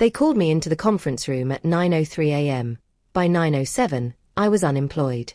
They called me into the conference room at 9:03 a.m. By 9:07, I was unemployed.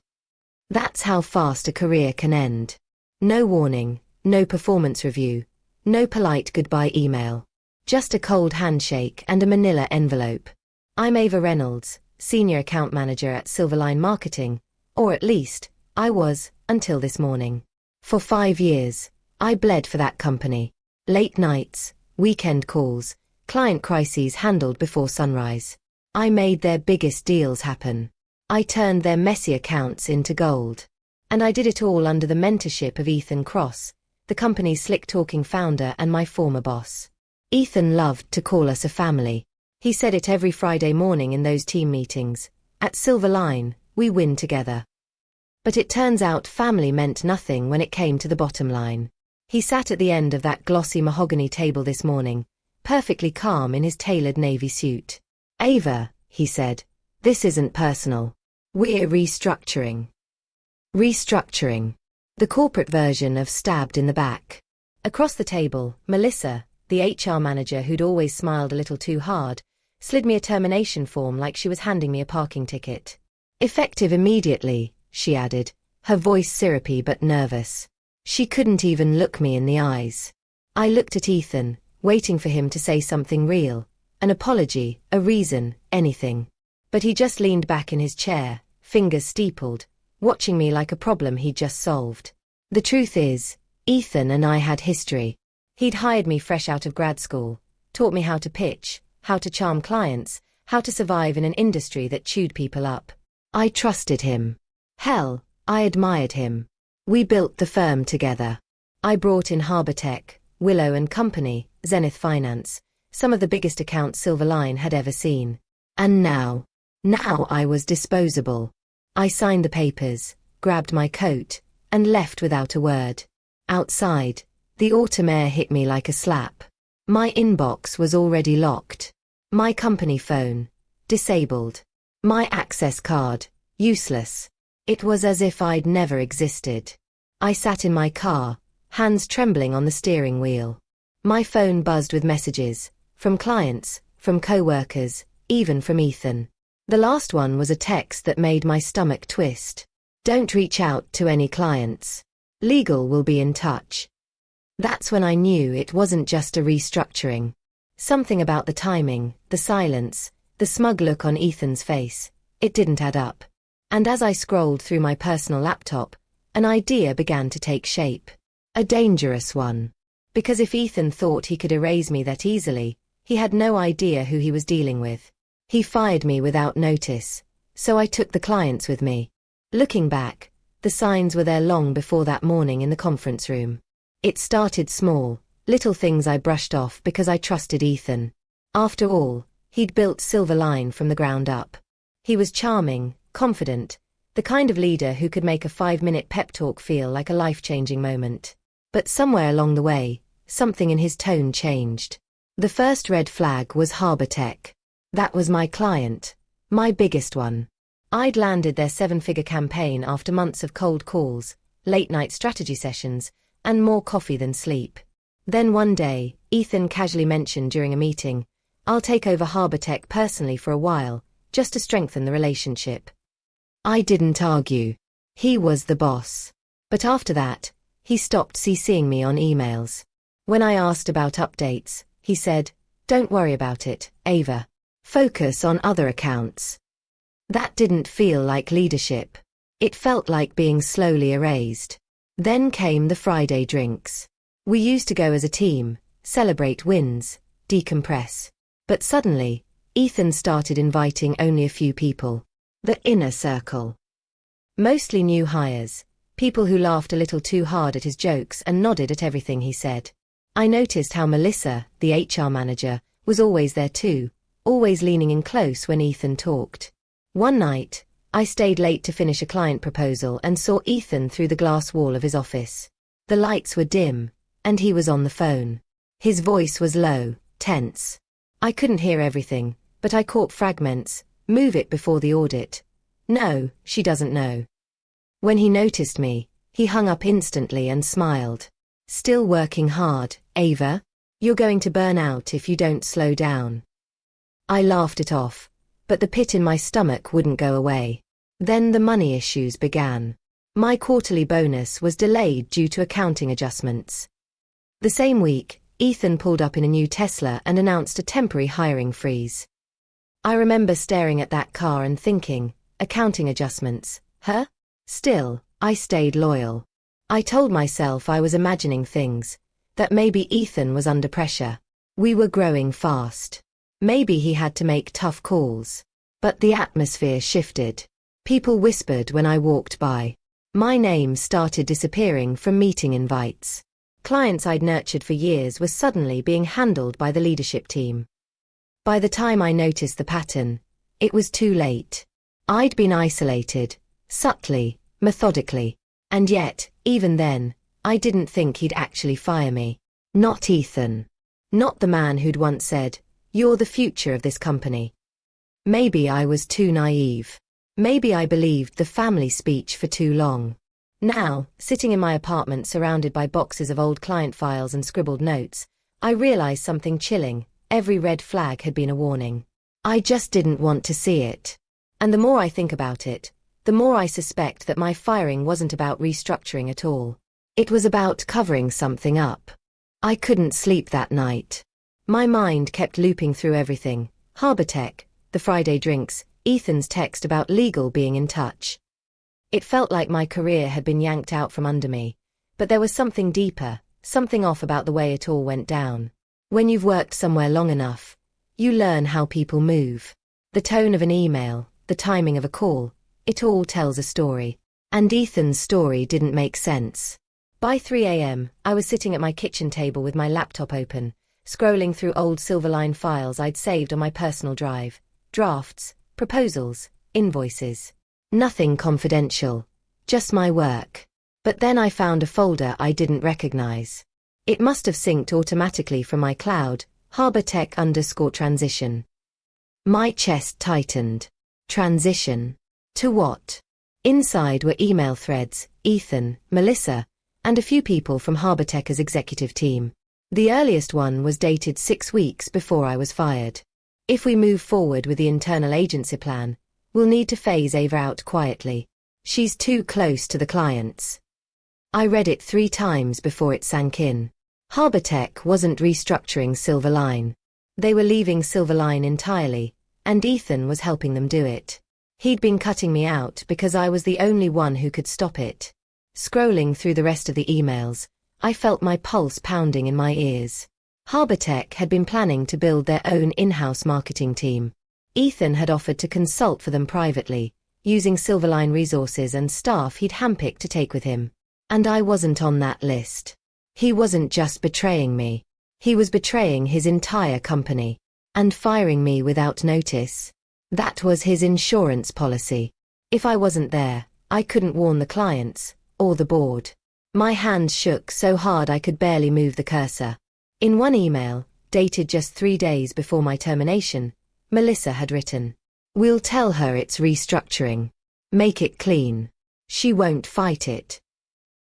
That's how fast a career can end. No warning, no performance review, no polite goodbye email. Just a cold handshake and a manila envelope. I'm Ava Reynolds, Senior Account Manager at Silverline Marketing, or at least, I was, until this morning. For 5 years, I bled for that company. Late nights, weekend calls, client crises handled before sunrise. I made their biggest deals happen. I turned their messy accounts into gold. And I did it all under the mentorship of Ethan Cross, the company's slick-talking founder and my former boss. Ethan loved to call us a family. He said it every Friday morning in those team meetings. At Silverline, we win together. But it turns out family meant nothing when it came to the bottom line. He sat at the end of that glossy mahogany table this morning, perfectly calm in his tailored navy suit. Ava, he said, this isn't personal. We're restructuring. Restructuring. The corporate version of stabbed in the back. Across the table, Melissa, the HR manager who'd always smiled a little too hard, slid me a termination form like she was handing me a parking ticket. Effective immediately, she added, her voice syrupy but nervous. She couldn't even look me in the eyes. I looked at Ethan, waiting for him to say something real, an apology, a reason, anything. But he just leaned back in his chair, fingers steepled, watching me like a problem he'd just solved. The truth is, Ethan and I had history. He'd hired me fresh out of grad school, taught me how to pitch, how to charm clients, how to survive in an industry that chewed people up. I trusted him. Hell, I admired him. We built the firm together. I brought in Tech, Willow and Company, Zenith Finance, some of the biggest accounts Silverline had ever seen. And now I was disposable. I signed the papers, grabbed my coat, and left without a word. Outside, the autumn air hit me like a slap. My inbox was already locked. My company phone, disabled. My access card, useless. It was as if I'd never existed. I sat in my car, hands trembling on the steering wheel. My phone buzzed with messages, from clients, from coworkers, even from Ethan. The last one was a text that made my stomach twist. Don't reach out to any clients. Legal will be in touch. That's when I knew it wasn't just a restructuring. Something about the timing, the silence, the smug look on Ethan's face, it didn't add up. And as I scrolled through my personal laptop, an idea began to take shape. A dangerous one. Because if Ethan thought he could erase me that easily, he had no idea who he was dealing with. He fired me without notice, so I took the clients with me. Looking back, the signs were there long before that morning in the conference room. It started small, little things I brushed off because I trusted Ethan. After all, he'd built Silverline from the ground up. He was charming, confident, the kind of leader who could make a 5-minute pep talk feel like a life-changing moment. But somewhere along the way, something in his tone changed. The first red flag was Tech. That was my client, my biggest one. I'd landed their 7-figure campaign after months of cold calls, late-night strategy sessions, and more coffee than sleep. Then one day, Ethan casually mentioned during a meeting, I'll take over Tech personally for a while, just to strengthen the relationship. I didn't argue. He was the boss. But after that, he stopped CCing me on emails. When I asked about updates, he said, don't worry about it, Ava. Focus on other accounts. That didn't feel like leadership. It felt like being slowly erased. Then came the Friday drinks. We used to go as a team, celebrate wins, decompress. But suddenly, Ethan started inviting only a few people. The inner circle. Mostly new hires, people who laughed a little too hard at his jokes and nodded at everything he said. I noticed how Melissa, the HR manager, was always there too, always leaning in close when Ethan talked. One night, I stayed late to finish a client proposal and saw Ethan through the glass wall of his office. The lights were dim, and he was on the phone. His voice was low, tense. I couldn't hear everything, but I caught fragments. Move it before the audit. No, she doesn't know. When he noticed me, he hung up instantly and smiled. Still working hard, Ava? You're going to burn out if you don't slow down. I laughed it off, but the pit in my stomach wouldn't go away. Then the money issues began. My quarterly bonus was delayed due to accounting adjustments. The same week, Ethan pulled up in a new Tesla and announced a temporary hiring freeze. I remember staring at that car and thinking, accounting adjustments, huh? Still, I stayed loyal. I told myself I was imagining things, that maybe Ethan was under pressure. We were growing fast. Maybe he had to make tough calls. But the atmosphere shifted. People whispered when I walked by. My name started disappearing from meeting invites. Clients I'd nurtured for years were suddenly being handled by the leadership team. By the time I noticed the pattern, it was too late. I'd been isolated, subtly, methodically. And yet, even then, I didn't think he'd actually fire me. Not Ethan. Not the man who'd once said, "You're the future of this company." Maybe I was too naive. Maybe I believed the family speech for too long. Now, sitting in my apartment surrounded by boxes of old client files and scribbled notes, I realized something chilling. Every red flag had been a warning. I just didn't want to see it. And the more I think about it, the more I suspect that my firing wasn't about restructuring at all. It was about covering something up. I couldn't sleep that night. My mind kept looping through everything. Tech, the Friday drinks, Ethan's text about legal being in touch. It felt like my career had been yanked out from under me. But there was something deeper, something off about the way it all went down. When you've worked somewhere long enough, you learn how people move. The tone of an email, the timing of a call, it all tells a story. And Ethan's story didn't make sense. By 3 a.m., I was sitting at my kitchen table with my laptop open, scrolling through old Silverline files I'd saved on my personal drive. Drafts, proposals, invoices. Nothing confidential. Just my work. But then I found a folder I didn't recognize. It must have synced automatically from my cloud, _transition. My chest tightened. Transition. To what? Inside were email threads, Ethan, Melissa, and a few people from Tech's executive team. The earliest one was dated 6 weeks before I was fired. If we move forward with the internal agency plan, we'll need to phase Ava out quietly. She's too close to the clients. I read it 3 times before it sank in. Tech wasn't restructuring Silverline. They were leaving Silverline entirely, and Ethan was helping them do it. He'd been cutting me out because I was the only one who could stop it. Scrolling through the rest of the emails, I felt my pulse pounding in my ears. Tech had been planning to build their own in-house marketing team. Ethan had offered to consult for them privately, using Silverline resources and staff he'd handpicked to take with him. And I wasn't on that list. He wasn't just betraying me. He was betraying his entire company. And firing me without notice. That was his insurance policy. If I wasn't there, I couldn't warn the clients, or the board. My hands shook so hard I could barely move the cursor. In one email, dated just 3 days before my termination, Melissa had written, "We'll tell her it's restructuring. Make it clean. She won't fight it."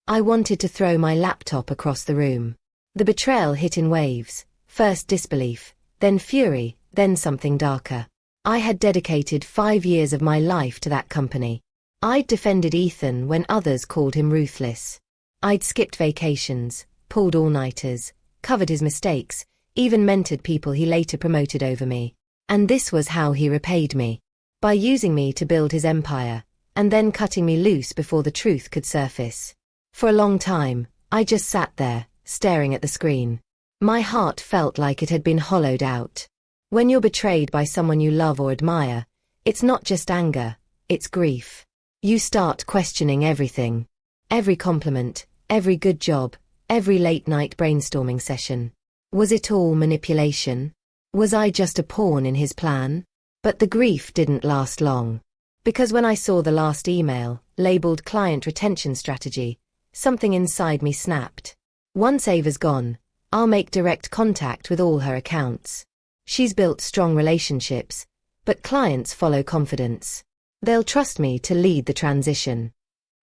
I wanted to throw my laptop across the room. The betrayal hit in waves, first disbelief, then fury, then something darker. I had dedicated 5 years of my life to that company. I'd defended Ethan when others called him ruthless. I'd skipped vacations, pulled all-nighters, covered his mistakes, even mentored people he later promoted over me. And this was how he repaid me. By using me to build his empire, and then cutting me loose before the truth could surface. For a long time, I just sat there, staring at the screen. My heart felt like it had been hollowed out. When you're betrayed by someone you love or admire, it's not just anger, it's grief. You start questioning everything. Every compliment, every good job, every late-night brainstorming session. Was it all manipulation? Was I just a pawn in his plan? But the grief didn't last long. Because when I saw the last email, labeled Client Retention Strategy, something inside me snapped. Once Ava's gone, I'll make direct contact with all her accounts. She's built strong relationships, but clients follow confidence. They'll trust me to lead the transition.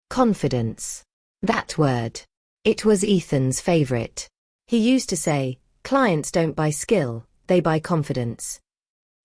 Confidence. That word. It was Ethan's favorite. He used to say, clients don't buy skill, they buy confidence.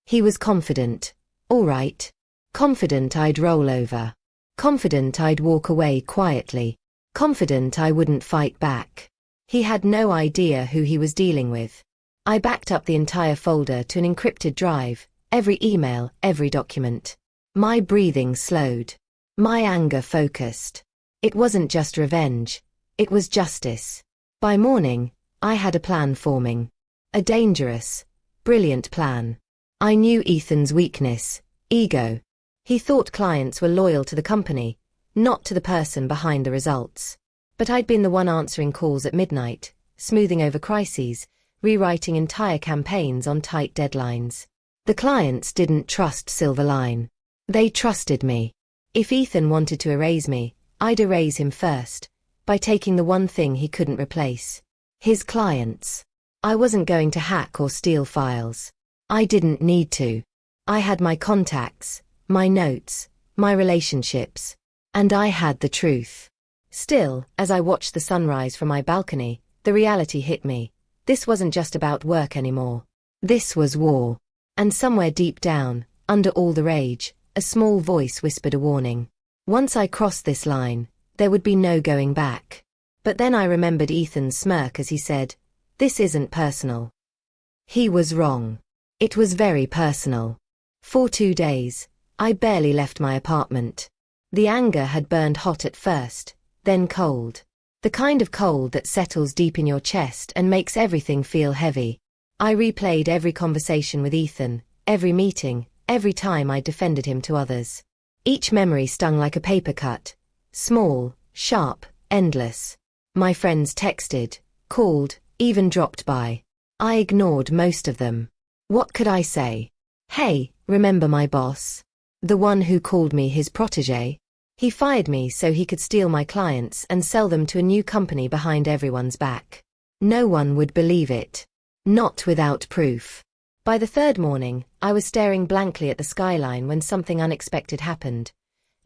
He was confident. All right. Confident I'd roll over. Confident I'd walk away quietly. Confident I wouldn't fight back. He had no idea who he was dealing with. I backed up the entire folder to an encrypted drive, every email, every document. My breathing slowed. My anger focused. It wasn't just revenge. It was justice. By morning, I had a plan forming. A dangerous, brilliant plan. I knew Ethan's weakness, ego. He thought clients were loyal to the company, not to the person behind the results. But I'd been the one answering calls at midnight, smoothing over crises, rewriting entire campaigns on tight deadlines. The clients didn't trust Silverline. They trusted me. If Ethan wanted to erase me, I'd erase him first, by taking the one thing he couldn't replace. His clients. I wasn't going to hack or steal files. I didn't need to. I had my contacts, my notes, my relationships. And I had the truth. Still, as I watched the sunrise from my balcony, the reality hit me. This wasn't just about work anymore. This was war. And somewhere deep down, under all the rage, a small voice whispered a warning. Once I crossed this line, there would be no going back. But then I remembered Ethan's smirk as he said, "This isn't personal." He was wrong. It was very personal. For 2 days, I barely left my apartment. The anger had burned hot at first, then cold. The kind of cold that settles deep in your chest and makes everything feel heavy. I replayed every conversation with Ethan, every meeting, every time I defended him to others. Each memory stung like a paper cut. Small, sharp, endless. My friends texted, called, even dropped by. I ignored most of them. What could I say? Hey, remember my boss? The one who called me his protégé? He fired me so he could steal my clients and sell them to a new company behind everyone's back. No one would believe it. Not without proof. By the third morning, I was staring blankly at the skyline when something unexpected happened.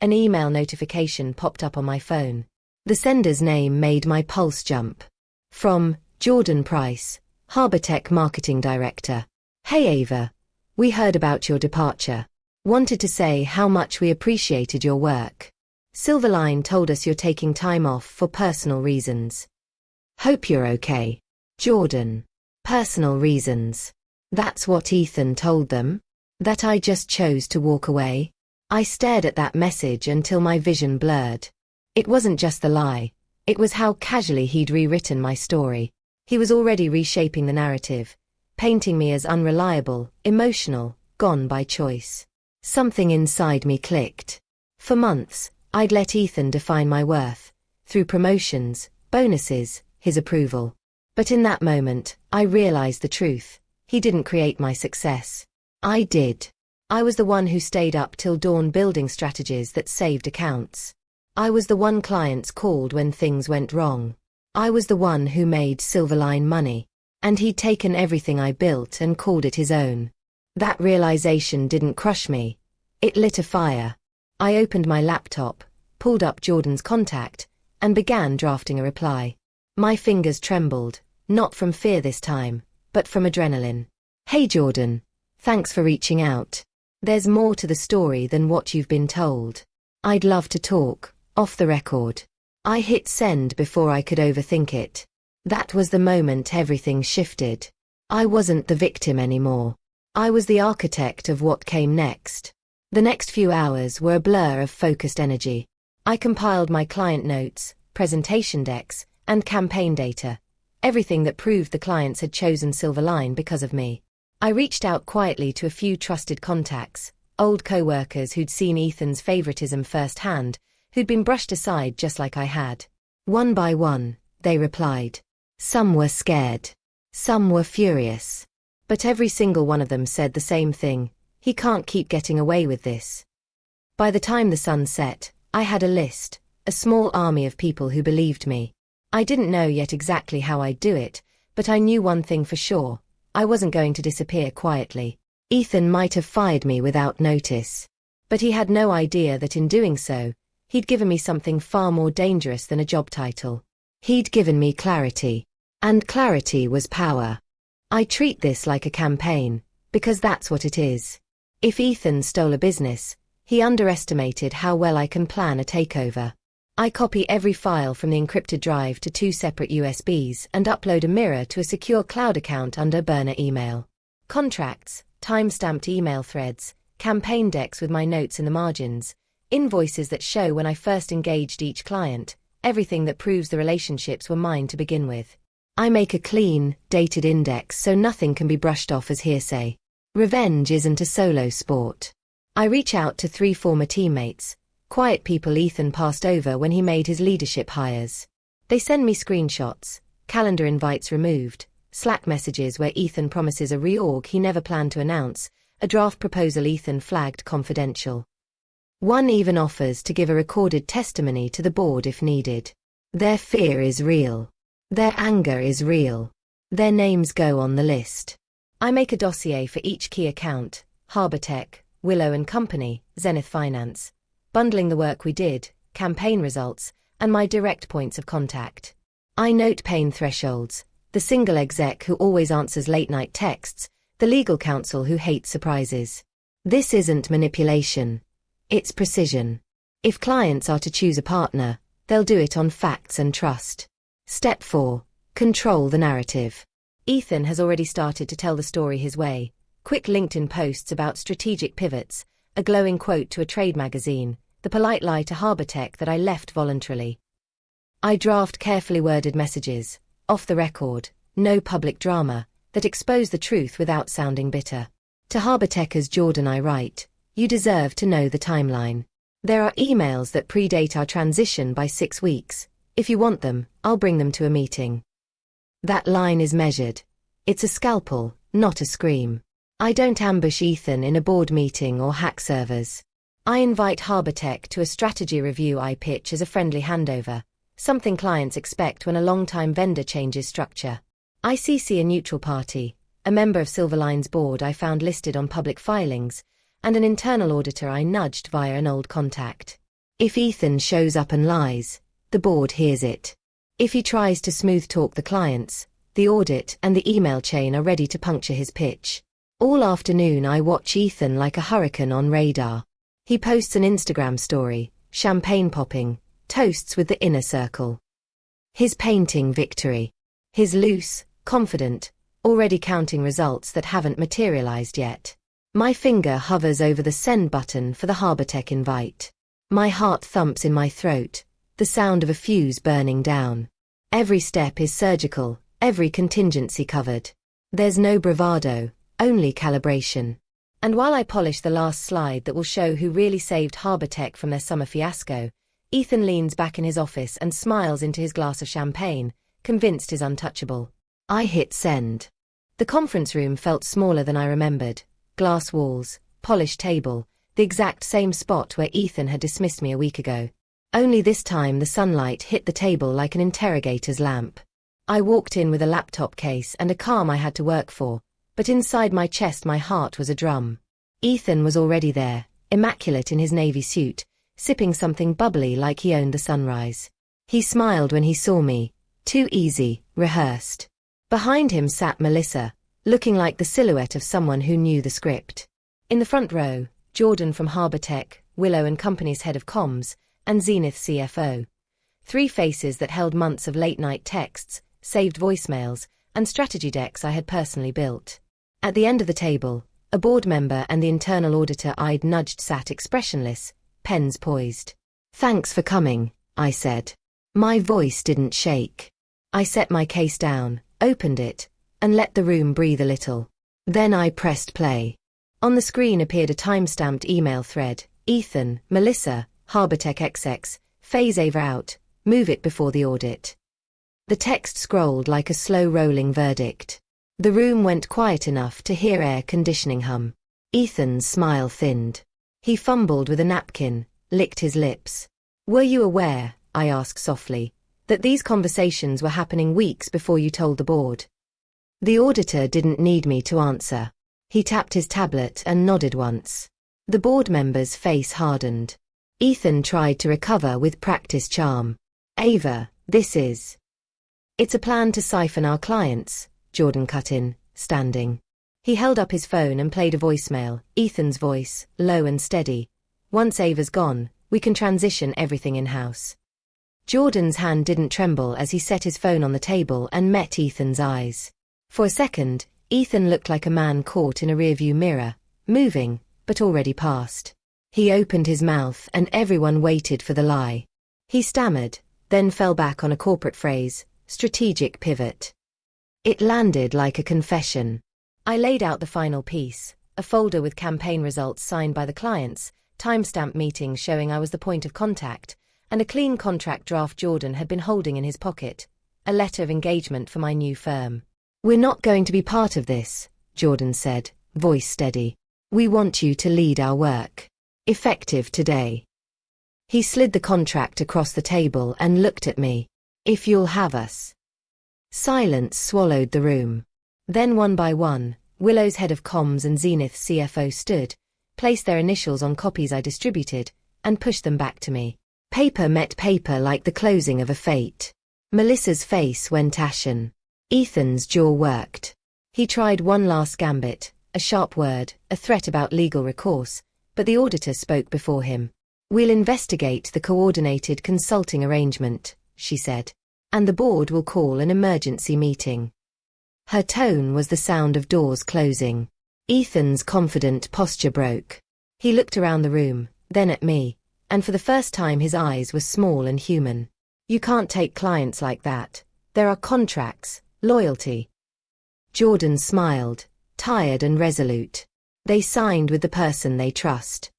An email notification popped up on my phone. The sender's name made my pulse jump. From Jordan Price, Harbortech Marketing Director. Hey Ava. We heard about your departure. Wanted to say how much we appreciated your work. Silverline told us you're taking time off for personal reasons. Hope you're okay. Jordan. Personal reasons. That's what Ethan told them? That I just chose to walk away? I stared at that message until my vision blurred. It wasn't just the lie. It was how casually he'd rewritten my story. He was already reshaping the narrative, painting me as unreliable, emotional, gone by choice. Something inside me clicked. For months, I'd let Ethan define my worth, through promotions, bonuses, his approval. But in that moment, I realized the truth. He didn't create my success. I did. I was the one who stayed up till dawn building strategies that saved accounts. I was the one clients called when things went wrong. I was the one who made Silverline money. And he'd taken everything I built and called it his own. That realization didn't crush me. It lit a fire. I opened my laptop, pulled up Jordan's contact, and began drafting a reply. My fingers trembled, not from fear this time, but from adrenaline. Hey Jordan. Thanks for reaching out. There's more to the story than what you've been told. I'd love to talk, off the record. I hit send before I could overthink it. That was the moment everything shifted. I wasn't the victim anymore. I was the architect of what came next. The next few hours were a blur of focused energy. I compiled my client notes, presentation decks, and campaign data. Everything that proved the clients had chosen Silverline because of me. I reached out quietly to a few trusted contacts, old coworkers who'd seen Ethan's favoritism firsthand, who'd been brushed aside just like I had. One by one, they replied. Some were scared. Some were furious. But every single one of them said the same thing: he can't keep getting away with this. By the time the sun set, I had a list, a small army of people who believed me. I didn't know yet exactly how I'd do it, but I knew one thing for sure: I wasn't going to disappear quietly. Ethan might have fired me without notice. But he had no idea that in doing so, he'd given me something far more dangerous than a job title. He'd given me clarity. And clarity was power. I treat this like a campaign, Because that's what it is. If Ethan stole a business, he underestimated how well I can plan a takeover. I copy every file from the encrypted drive to 2 separate USBs and upload a mirror to a secure cloud account under burner email. Contracts, time-stamped email threads, campaign decks with my notes in the margins, invoices that show when I first engaged each client, everything that proves the relationships were mine to begin with. I make a clean, dated index so nothing can be brushed off as hearsay. Revenge isn't a solo sport. I reach out to 3 former teammates, quiet people Ethan passed over when he made his leadership hires. They send me screenshots, calendar invites removed, Slack messages where Ethan promises a reorg he never planned to announce, a draft proposal Ethan flagged confidential. One even offers to give a recorded testimony to the board if needed. Their fear is real. Their anger is real. Their names go on the list. I make a dossier for each key account, HarborTech, Willow and Company, Zenith Finance, bundling the work we did, campaign results, and my direct points of contact. I note pain thresholds, the single exec who always answers late-night texts, the legal counsel who hates surprises. This isn't manipulation. It's precision. If clients are to choose a partner, they'll do it on facts and trust. Step 4. Control the narrative. Ethan has already started to tell the story his way. Quick LinkedIn posts about strategic pivots, a glowing quote to a trade magazine, the polite lie to HarborTech that I left voluntarily. I draft carefully worded messages, off the record, no public drama, that expose the truth without sounding bitter. To HarborTechers Jordan I write, you deserve to know the timeline. There are emails that predate our transition by 6 weeks. If you want them, I'll bring them to a meeting. That line is measured. It's a scalpel, not a scream. I don't ambush Ethan in a board meeting or hack servers. I invite HarborTech to a strategy review I pitch as a friendly handover, something clients expect when a long-time vendor changes structure. I CC a neutral party, a member of Silverline's board I found listed on public filings, and an internal auditor I nudged via an old contact. If Ethan shows up and lies, the board hears it. If he tries to smooth talk the clients, the audit and the email chain are ready to puncture his pitch. All afternoon I watch Ethan like a hurricane on radar. He posts an Instagram story, champagne popping, toasts with the inner circle. His painting victory. His loose, confident, already counting results that haven't materialized yet. My finger hovers over the send button for the HarborTech invite. My heart thumps in my throat, the sound of a fuse burning down. Every step is surgical, every contingency covered. There's no bravado, only calibration. And while I polish the last slide that will show who really saved HarborTech from their summer fiasco, Ethan leans back in his office and smiles into his glass of champagne, convinced he's untouchable. I hit send. The conference room felt smaller than I remembered. Glass walls, polished table, the exact same spot where Ethan had dismissed me a week ago. Only this time the sunlight hit the table like an interrogator's lamp. I walked in with a laptop case and a calm I had to work for, but inside my chest my heart was a drum. Ethan was already there, immaculate in his navy suit, sipping something bubbly like he owned the sunrise. He smiled when he saw me, too easy, rehearsed. Behind him sat Melissa, looking like the silhouette of someone who knew the script. In the front row, Jordan from HarborTech, Willow and Company's head of comms, and Zenith CFO. 3 faces that held months of late-night texts, saved voicemails, and strategy decks I had personally built. At the end of the table, a board member and the internal auditor I'd nudged sat expressionless, pens poised. "Thanks for coming," I said. My voice didn't shake. I set my case down, opened it, and let the room breathe a little. Then I pressed play. On the screen appeared a time-stamped email thread. Ethan, Melissa, HarborTech XX, phase Ava out, move it before the audit. The text scrolled like a slow-rolling verdict. The room went quiet enough to hear air conditioning hum. Ethan's smile thinned. He fumbled with a napkin, licked his lips. "Were you aware," I asked softly, "that these conversations were happening weeks before you told the board?" The auditor didn't need me to answer. He tapped his tablet and nodded once. The board member's face hardened. Ethan tried to recover with practiced charm. "Ava, this is..." "It's a plan to siphon our clients," Jordan cut in, standing. He held up his phone and played a voicemail, Ethan's voice, low and steady. Once Ava's gone, we can transition everything in-house. Jordan's hand didn't tremble as he set his phone on the table and met Ethan's eyes. For a second, Ethan looked like a man caught in a rearview mirror, moving, but already past. He opened his mouth and everyone waited for the lie. He stammered, then fell back on a corporate phrase, strategic pivot. It landed like a confession. I laid out the final piece, a folder with campaign results signed by the clients, timestamp meetings showing I was the point of contact, and a clean contract draft Jordan had been holding in his pocket, a letter of engagement for my new firm. "We're not going to be part of this," Jordan said, voice steady. "We want you to lead our work. Effective today." He slid the contract across the table and looked at me. "If you'll have us." Silence swallowed the room. Then one by one, Willow's head of comms and Zenith's CFO stood, placed their initials on copies I distributed, and pushed them back to me. Paper met paper like the closing of a fate. Melissa's face went ashen. Ethan's jaw worked. He tried one last gambit, a sharp word, a threat about legal recourse, but the auditor spoke before him. "We'll investigate the coordinated consulting arrangement," she said. "And the board will call an emergency meeting." Her tone was the sound of doors closing. Ethan's confident posture broke. He looked around the room, then at me, and for the first time his eyes were small and human. "You can't take clients like that. There are contracts, loyalty." Jordan smiled, tired and resolute. "They signed with the person they trust."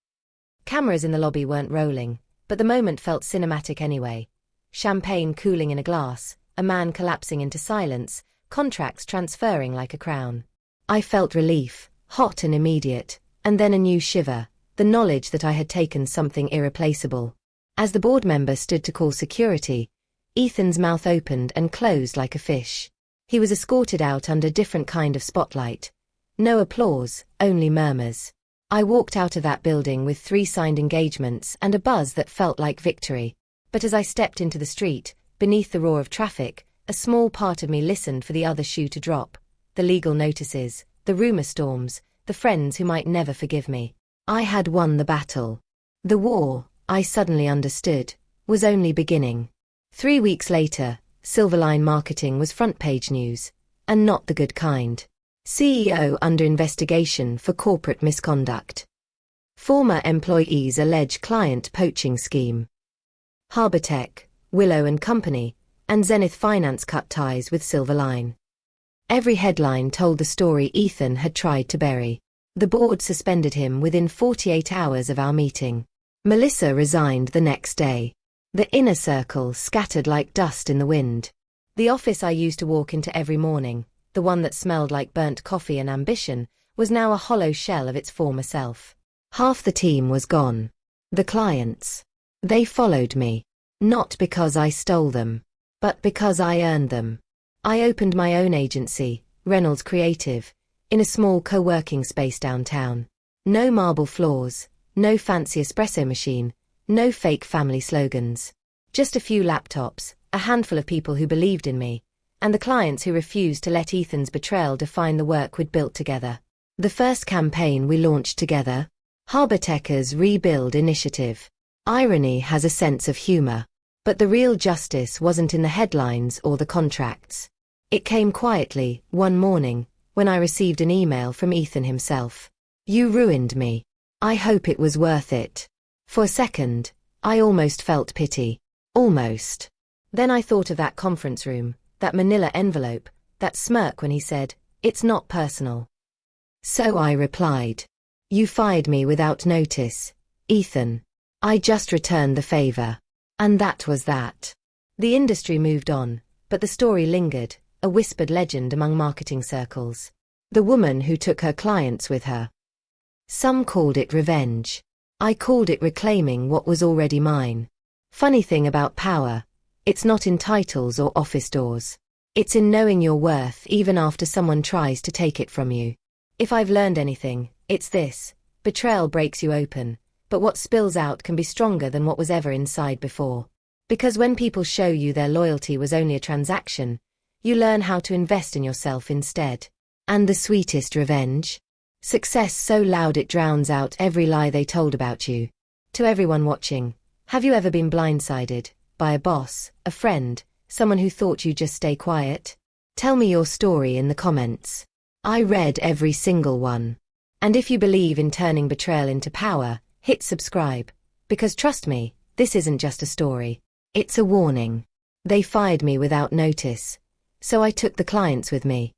Cameras in the lobby weren't rolling, but the moment felt cinematic anyway. Champagne cooling in a glass, a man collapsing into silence, contracts transferring like a crown. I felt relief, hot and immediate, and then a new shiver, the knowledge that I had taken something irreplaceable. As the board member stood to call security, Ethan's mouth opened and closed like a fish. He was escorted out under a different kind of spotlight. No applause, only murmurs. I walked out of that building with 3 signed engagements and a buzz that felt like victory. But as I stepped into the street, beneath the roar of traffic, a small part of me listened for the other shoe to drop. The legal notices, the rumor storms, the friends who might never forgive me. I had won the battle. The war, I suddenly understood, was only beginning. 3 weeks later, Silverline Marketing was front-page news, and not the good kind. CEO under investigation for corporate misconduct. Former employees allege client poaching scheme. Harbortech, Willow and Company, and Zenith Finance cut ties with Silverline. Every headline told the story Ethan had tried to bury. The board suspended him within 48 hours of our meeting. Melissa resigned the next day. The inner circle scattered like dust in the wind. The office I used to walk into every morning, the one that smelled like burnt coffee and ambition, was now a hollow shell of its former self. Half the team was gone. The clients. They followed me. Not because I stole them, but because I earned them. I opened my own agency, Reynolds Creative, in a small co-working space downtown. No marble floors, no fancy espresso machine, no fake family slogans. Just a few laptops, a handful of people who believed in me, and the clients who refused to let Ethan's betrayal define the work we'd built together. The first campaign we launched together, Harbortech's Rebuild Initiative. Irony has a sense of humor, but the real justice wasn't in the headlines or the contracts. It came quietly, one morning, when I received an email from Ethan himself. "You ruined me. I hope it was worth it." For a second, I almost felt pity. Almost. Then I thought of that conference room, that manila envelope, that smirk when he said, "It's not personal." So I replied, "You fired me without notice, Ethan. I just returned the favor." And that was that. The industry moved on, but the story lingered, a whispered legend among marketing circles. The woman who took her clients with her. Some called it revenge. I called it reclaiming what was already mine. Funny thing about power, it's not in titles or office doors. It's in knowing your worth even after someone tries to take it from you. If I've learned anything, it's this: betrayal breaks you open, but what spills out can be stronger than what was ever inside before. Because when people show you their loyalty was only a transaction, you learn how to invest in yourself instead. And the sweetest revenge? Success so loud it drowns out every lie they told about you. To everyone watching, have you ever been blindsided by a boss, a friend, someone who thought you'd just stay quiet? Tell me your story in the comments. I read every single one. And if you believe in turning betrayal into power, hit subscribe. Because trust me, this isn't just a story. It's a warning. They fired me without notice. So I took the clients with me.